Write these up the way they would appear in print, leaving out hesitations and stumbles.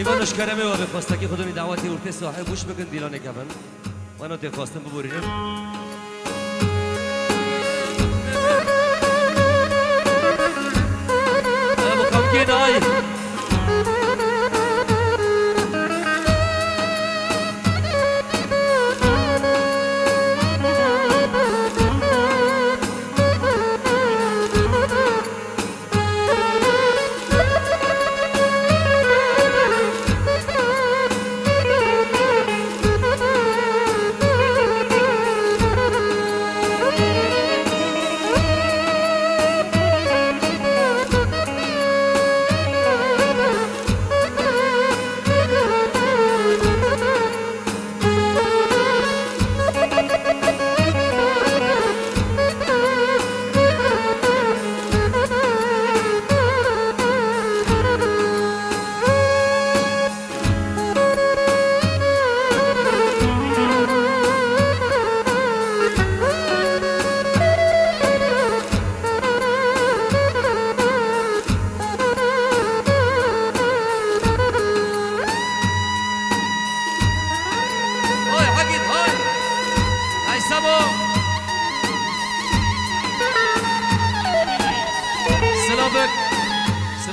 میوانش کرمه و به خواستکی خودمی دعوتی ارته صاحب بوش بکن دیلانه کبن وانا تی خواستم ببورینم ابو کمکین آی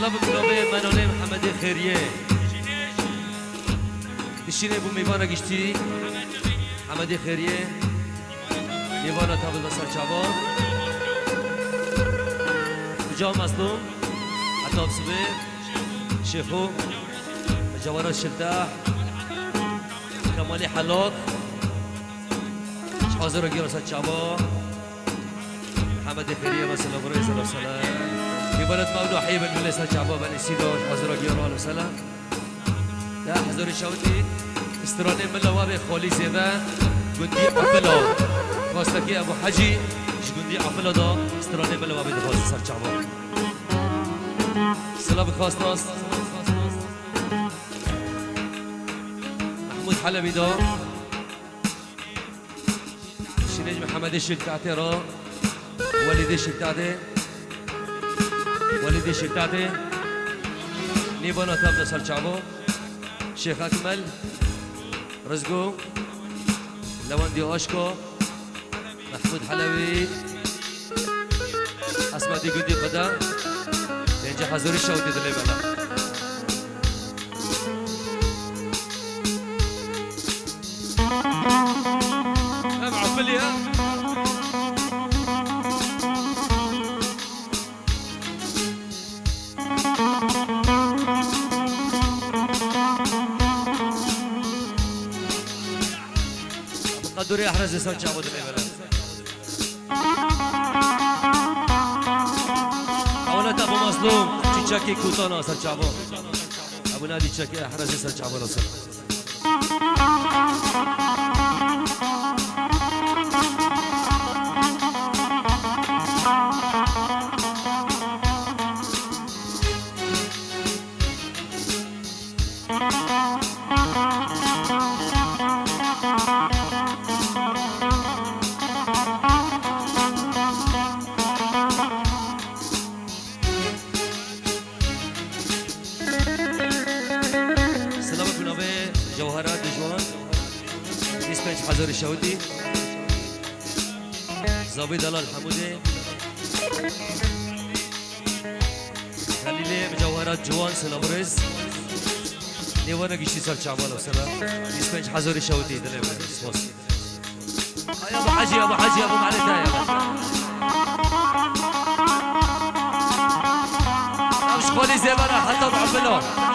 سلام بنابه منانه محمد خیریه دشینه بو میوانه گشتی محمد خیریه میوانه تابل بسر چابا بجا مظلوم عطاب صبح شیخو جوارات شلده کمالی حلاق حاضر و گیر بسر چابا محمد خیریه مسئله برای سلام يبرد مولو حيب الملس الشعباب الاسيدو حضروا جيران وسلام لا حضور الشوتي استراني من لوابي خولي زيدا قندي عفلا خواستكي ابو حجي ايش قندي عفلا دا استراني من لوابي دخواست سر شعباب سلام خواستاس محمود حلبي دا شنيج محمد الشلتاتي را والدي الشلتاتي والدي شتاته نيبانا تابدا سرچاوو شيخ اكمل رزقو لواندي اشكو محمود حلوي اسمدي قدي قدا ينجح حضور الشوتي دلي بلا ابعث بليها قدوري احرز سر جابود میبرن اولاد ابو مظلوم چیچکی کوتانا سر جابو ابو نادی چکی احرز سر جابو رسل حضور الشهودي زابي دلال حمودي خليلي مجوهرات جوان سلامرز نيوانا قشتي سر شعبان وسلام يسمعش حضور الشهودي دلال بس يا ابو حجي يا ابو حجي يا ابو معلتا يا مش خولي زيبانا حتى ابو عبد الله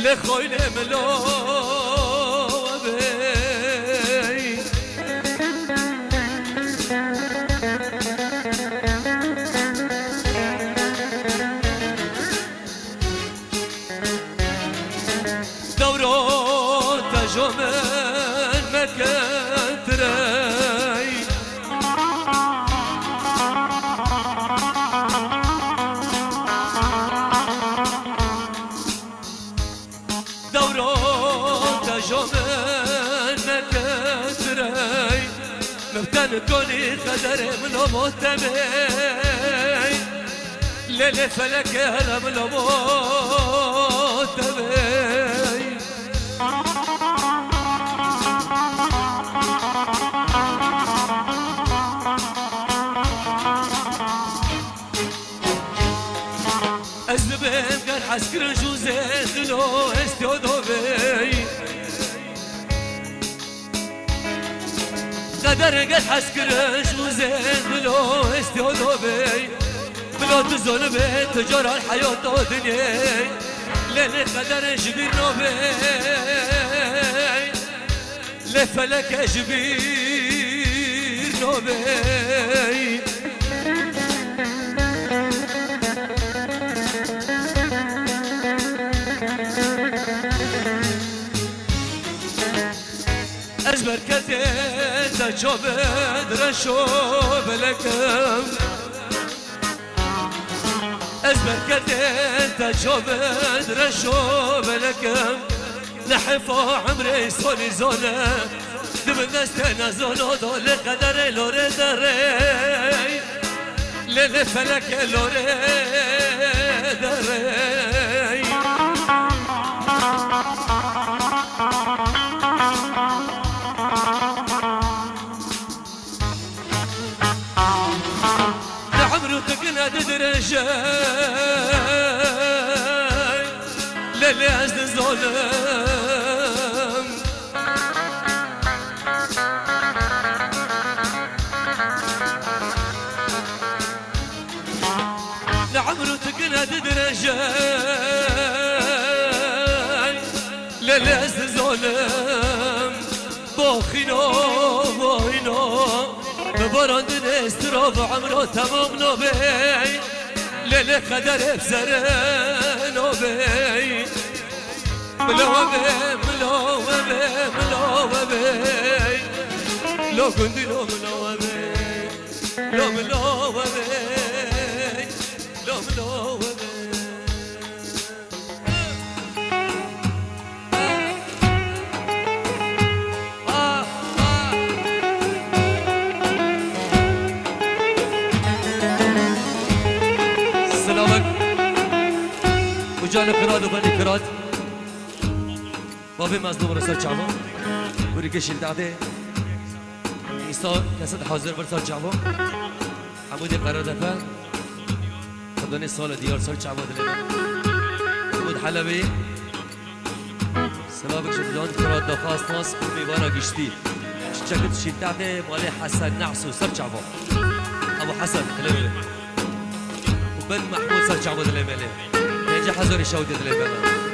لخوين ملو بي دورو تجمن مكتري دورو تجمن مكتري مبتن كوني قدر من موتمي ليلة فلك هرم موتمي أزبين كان حسكر جوزين لو استيودو بي قدر قد حسكر جوزين لو استيودو بي بلو تزول بي تجرى الحياة ودنيا ليلة قدر جبير نوبي لفلك جبير نوبي أزبر كتين تجوب درشو بلكم أزبر كتين تجوب درشو بلكم لحفو عمري صوني زونة دمن نستنا زونو دول قدر لوري دري للفلك لوري دري لعمرو تقنا تدرجي للي عزد الظلم لعمرو تقنا تدرجي للي عزد الظلم بوخينو بوخينو ببرند استراف عمرو تمام نوبي ليلة قدر بسر نوبي ملوبي ملوبي ملوبي لو كنت لو ملوبي لو ملوبي لو ملوبي وجانا كراد وبني كراد بابي مظلوم رسال شعبه وريك شيل داده إنسان كسد حاضر برسال شعبه حمود قرار دفع خداني سال ديار سال شعبه دلنا حمود حلبي سلامك شدان كراد دفاس ناس بميوانا قشتي شكل شيل داده مالي حسن نعسو سال شعبه أبو حسن خلوله وبن محمود سال شعبه دلنا نجا حضر شودي دلبنا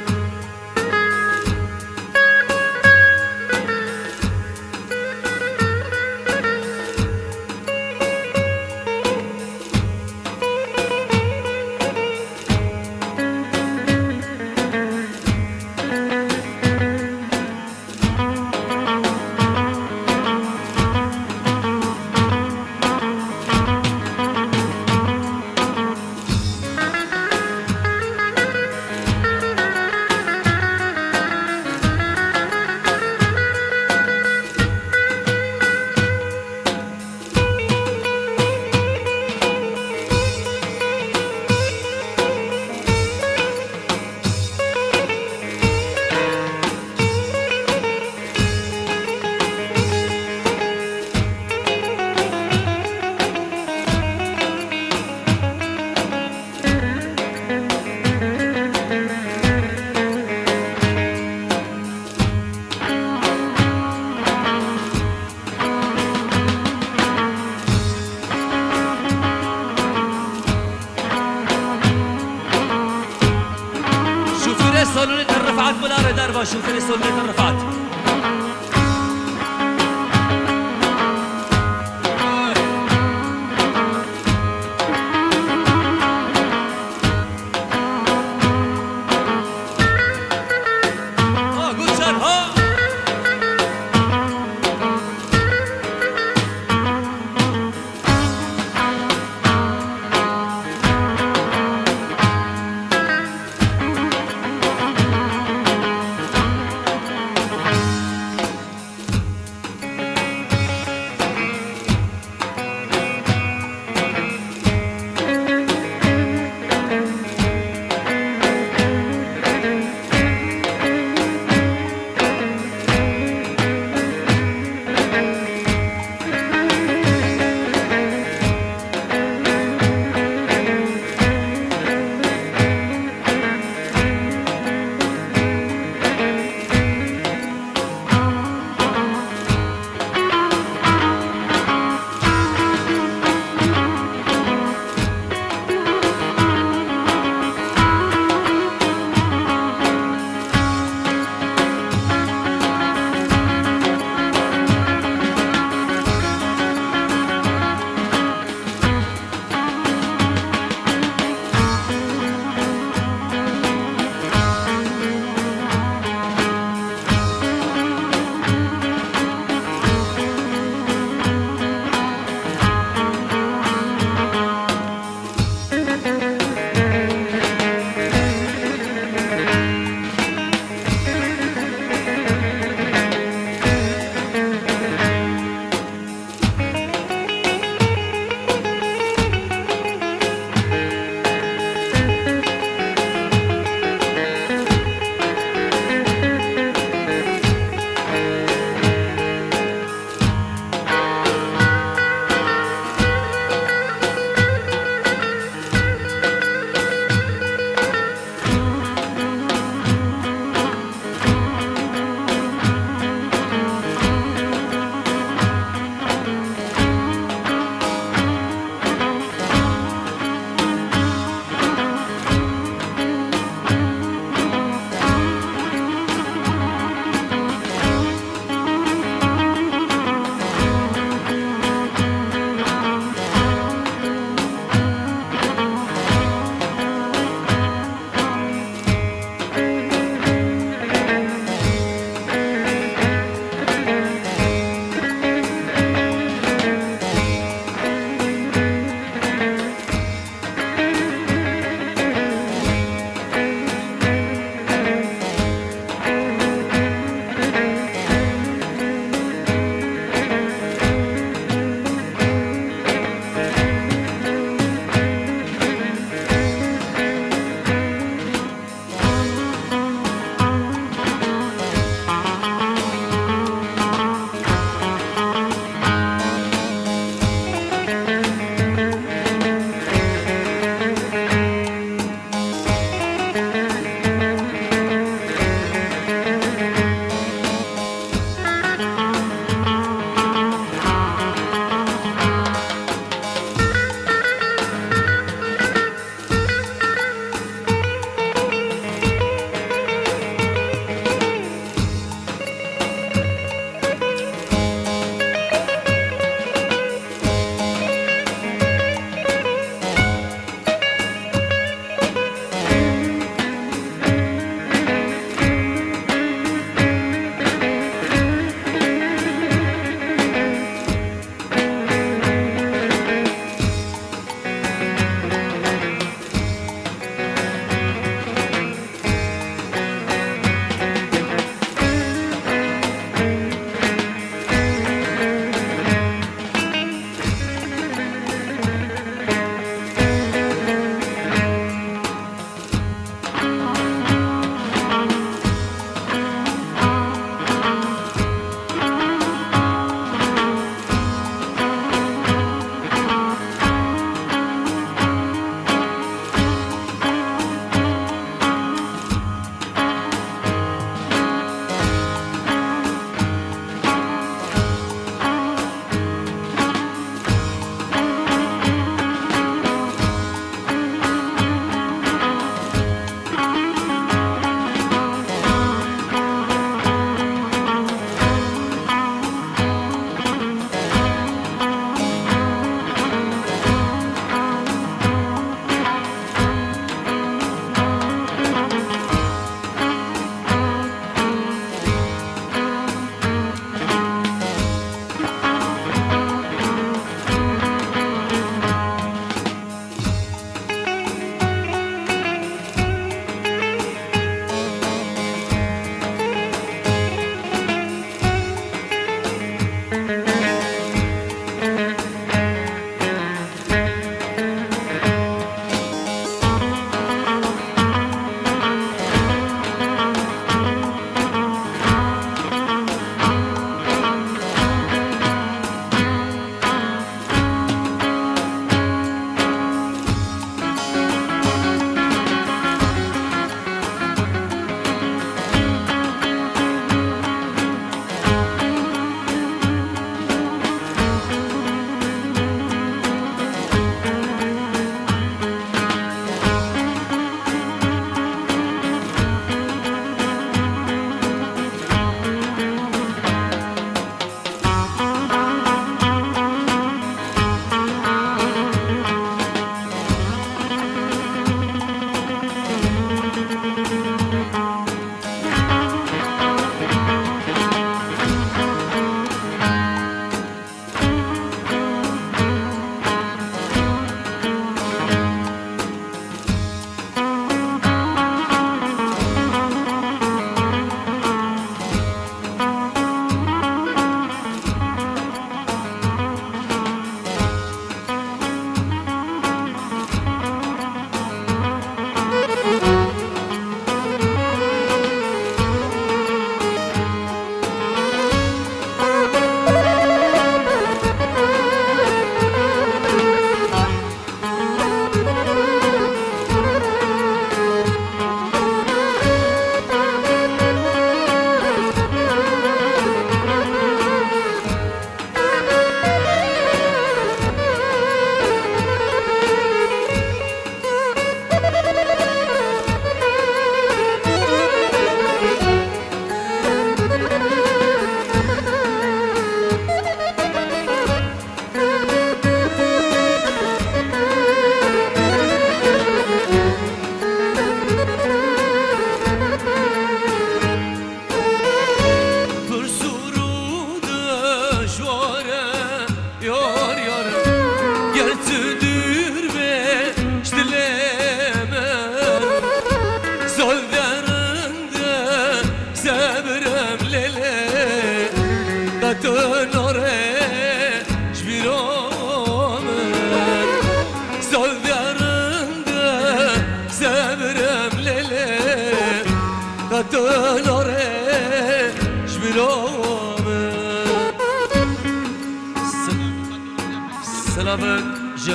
رفعت بولار درباش وكنيسة الميت رفعت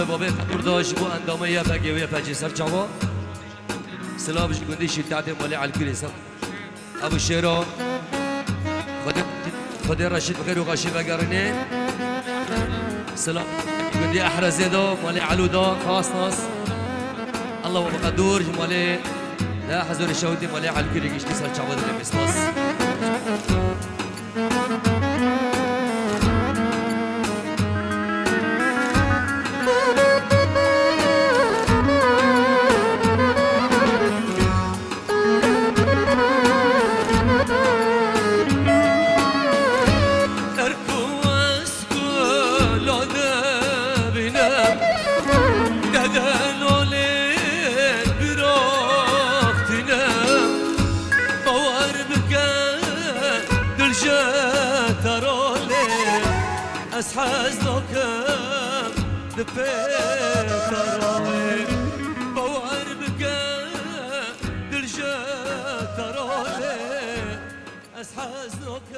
بابه فکر داشت بو اندامه یا بگی و یا بجی سر چاوا سلامش گندی شیطات مالی علکی سر ابو شیرو خود رشید بخیر و غاشی بگرنه سلام گندی احرزه دو مالی علو دو خاص ناس الله وبقدور مالی لا حزور الشودي مالی علکی ریگشتی سر چاوا دل مسلاس حزنك دبيتراي بوار بكا دلجا ترولي حزنك